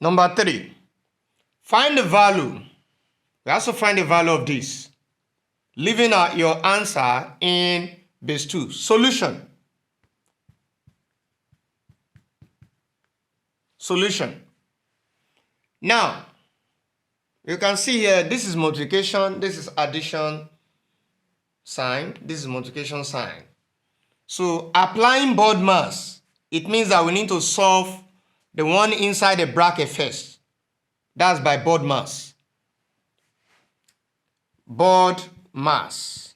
Number 3, find the value. We also find the value of this, leaving your answer in base 2. Solution. Now, you can see here, this is multiplication, this is addition sign, this is multiplication sign. So applying board mass, it means that we need to solve the one inside the bracket first. That's by board mass. Board mass.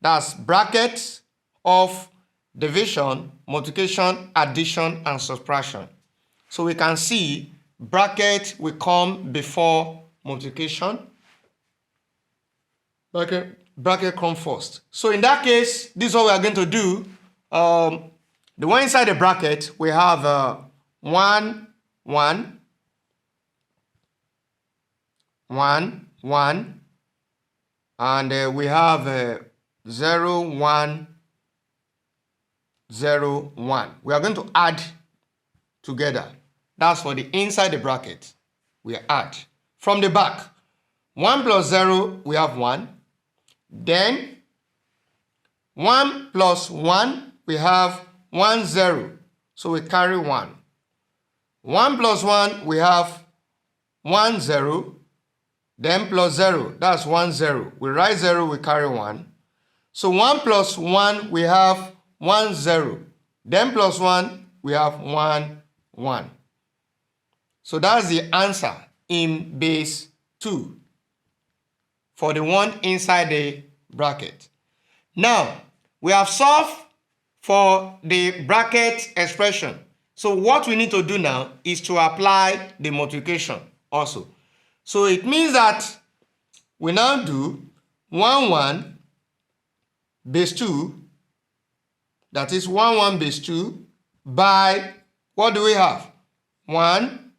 That's brackets of division, multiplication, addition, and subtraction. So we can see bracket will come before multiplication. Bracket come first. So in that case, this is what we are going to do. The one inside the bracket, we have 1, 1, 1, 1, and we have 0, 1, 0, 1. We are going to add together. That's for the inside the bracket. We add. From the back, 1 plus 0, we have 1. Then 1 plus 1, we have 1, 0. So we carry 1. 1 plus 1, we have 1, 0. Then plus 0, that's 1, 0. We write 0, we carry 1. So 1 plus 1, we have 1, 0. Then plus 1, we have 1, 1. So that's the answer in base 2 for the one inside the bracket. Now, we have solved for the bracket expression. So what we need to do now is to apply the multiplication also. So it means that we now do 1, 1 base 2, that is 1, 1 base 2, by, what do we have? 1,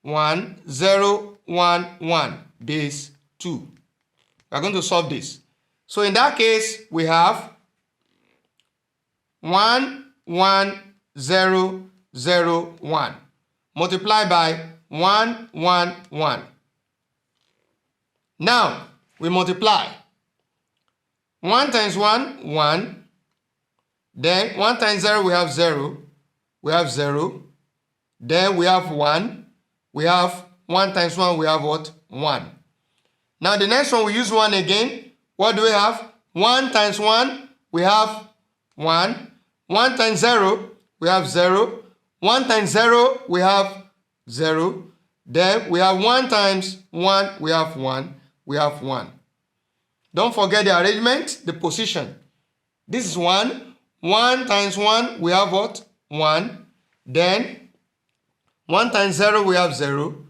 1, 0, 1, 1 base 2. We are going to solve this. So in that case, we have 1, 1, 0, 0, 1. Multiply by 1, 1, 1. Now, we multiply. 1 times 1, 1. Then 1 times 0, we have 0. We have 0. Then we have 1. We have 1 times 1, we have what? 1. Now the next one, we use 1 again. What do we have? 1 times 1, we have 1. 1 times 0, we have 0. 1 times 0, we have 0. Then we have 1 times 1, we have 1. We have 1. Don't forget the arrangement, the position. This is 1. 1 times 1, we have what? 1. Then 1 times 0, we have 0.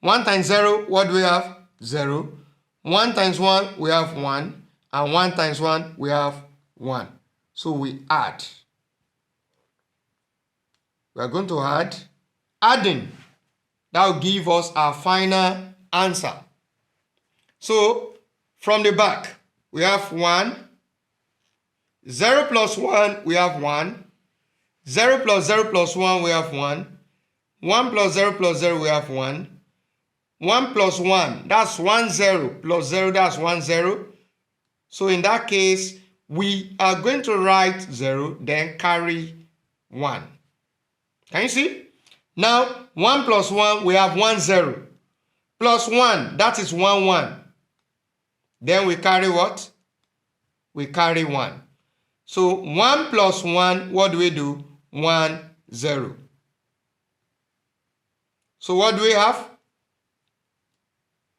1 times 0, what do we have? 0. 1 times 1, we have 1. And 1 times 1, we have 1. So we add. We are going to add. Adding. That will give us our final answer. So from the back, we have 1. 0 plus 1, we have 1. 0 plus 0 plus 1, we have 1. 1 plus 0 plus 0, we have 1. 1 plus 1, that's 1, 0. Plus 0, that's 1, 0. So in that case, we are going to write 0, then carry 1. Can you see? Now, 1 plus 1, we have 1, 0. Plus 1, that is 1, 1. Then we carry what? We carry 1. So 1 plus 1, what do we do? 1, 0. So what do we have?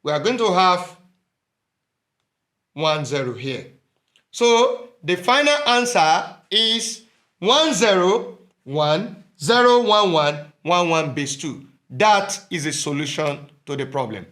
We are going to have 1, 0 here. So the final answer is 1, 0, 1, 0, 1, 1, 1, 1 base 2. That is a solution to the problem.